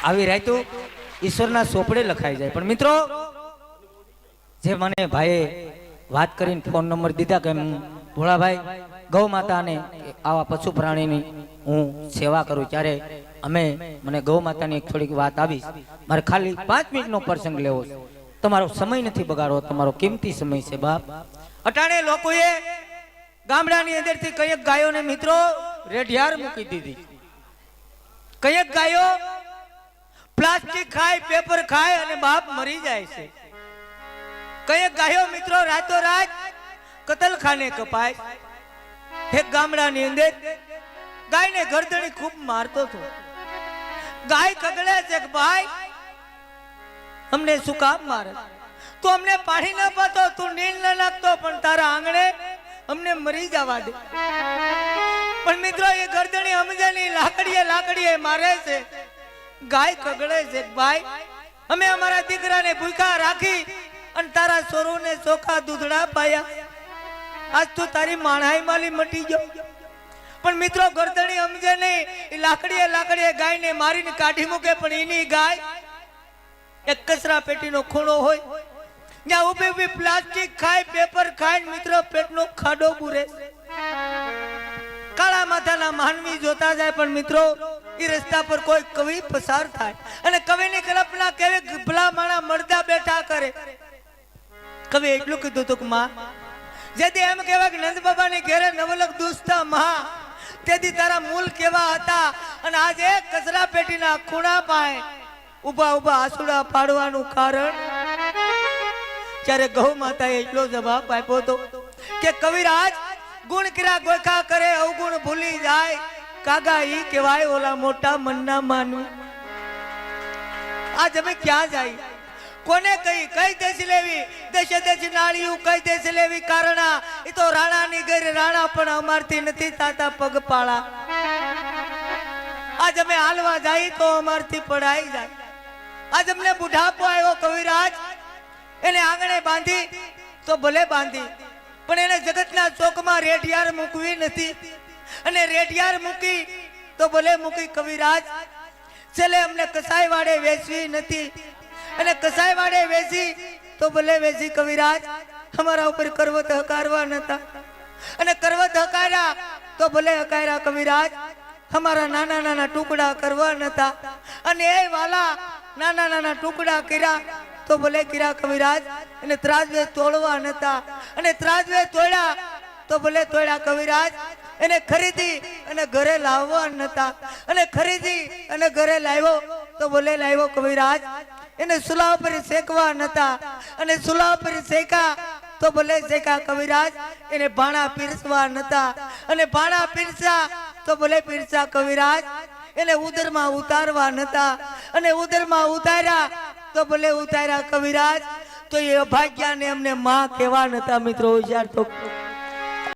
આવી રાયતું ઈશ્વરના સોપડે લખાઈ જાય। પણ મિત્રો જે મને ભાઈએ વાત કરીને ફોન નંબર દીધા કે ભોળાભાઈ ગૌ માતાને આવા પશુ પ્રાણીની હું સેવા કરું, ત્યારે મને ગૌ માતાની એક થોડીક વાત આવી। મારે ખાલી 5 મિનિટનો પ્રસંગ લેવો છે, તમારો સમય નથી બગાડવો, તમારો કિંમતી સમય છે બાપ। અટાણે લોકોએ ગામડાની અંદરથી કઈક ગાયોને મિત્રો રેઢિયાર મૂકી દીધી, કઈક ગાયો પ્લાસ્ટિક ખાય, પેપર ખાય અને બાપ મરી જાય છે। કઈક ગાયો મિત્રો રાતોરાત કતલખાને કપાય। એક ગામડાની અંદર ગાયને ગરદણી ખૂબ મારતો હતો। ગાય કગળે છે કે ભાઈ અમને શું કામ મારે, તું અમને પાણી ન પાતો, તું નીલ ન નાખતો, પણ તારા આંગણે અમને મરી જવા દે। પણ મિત્રો એ ગરદણી સમજે નહીં, લાકડીએ મારે છે। ગાય કગળે છે ભાઈ અમે અમારા દીકરાને ભૂખ્યા રાખી અને તારા સોરુને ચોખા દૂધડા પાયા, આજ તું તારી માણાઈ માલી મટી ગયો। પણ મિત્રો ગરદણી સમજે નહીં, એ લાકડીએ ગાયને મારીને કાઢી મૂકે, પણ એની ગાય એક કચરા પેટીનો ખૂણો હોય, ત્યાં ઊભી પ્લાસ્ટિક ખાય, પેપર ખાય, મિત્રો પેટનો ખાડો પૂરે। કાળા માથાના માનવી જોતા જાય, પણ મિત્રો એ રસ્તા પર કોઈ કવિ પસાર થાય અને કવિની કલ્પના કેવી ભલા માણા મળદા બેઠા કરે। કવિ એટલું કીધું હતું કે માં જેથી એમ કહેવાય કે નંદ બાબાની ઘેરે નવલખ દુસતા મહા, તેથી તારા મૂળ કેવા હતા અને આજે કચરા પેટીના ખૂણા પાય ઉભા આસુડા પાડવાનું કારણ। ત્યારે ગૌ માતાએ એટલો જવાબ આપ્યો હતો કે કવિરાજ ગુણ કર્યા ગોખા કરે, અવગુણ ભૂલી જાય, કાગા ઈ કહેવાય ઓલા મોટા મનના માનવી। આજ અમે ક્યાં જાય, કોને કઈ દેશ લેવી, દેશી નાળિયું કઈ દેશ લેવી, કારણા એ તો રાણાની ઘરે રાણા પણ અમારથી નથી તાતા પગપાળા। આજ અમે હાલવા જાય તો અમારથી પડાઈ જાય। આજ અમને બુઢાપો આવ્યો કવિરાજ, એને આંગણે બાંધી તો ભલે બાંધી, પણ એને જગતના ચોકમાં રેઢિયાર મૂકવી નથી, અને રેઢિયાર મૂકી તો ભલે મૂકી કવિરાજ, છેલ્લે અમને કસાઈ વાડે વેચવી નથી, અને કસાઈ વાડે વેચી તો ભલે વેચી કવિરાજ, અમારા ઉપર કરવત હકારવા નતા, અને કરવત હકાર્યા તો ભલે હકાર્યા કવિરાજ, અમારા નાના ટુકડા કરવા નતા, અને એ વાલા નાના ટુકડા કર્યા તો ભલે કર્યા કવિરાજ, અને ત્રાજવે તોડવા નતા, અને ત્રાજવે તોડ્યા તો ભલે તોડ્યા કવિરાજ, એને ખરીદી અને ઘરે લાવવા નતા, અને ખરીદી અને ઘરે લાવ્યો તો ભલે લાવ્યો કવિરાજ, એને સુલા પર શેકવા નતા, અને સુલા પર શેકા તો ભલે શેકા કવિરાજ, એને ભાણા પીરસવા નતા, અને ભાણા પીરસા તો ભલે પીરસા કવિરાજ, એને ઉદરમાં ઉતારવા નતા, અને ઉદરમાં ઉતાર્યા તો ભલે ઉતાર્યા કવિરાજ, તો એ અભાગ્યાને અમને માં કહેવા નતા। મિત્રો હોશિયાર તો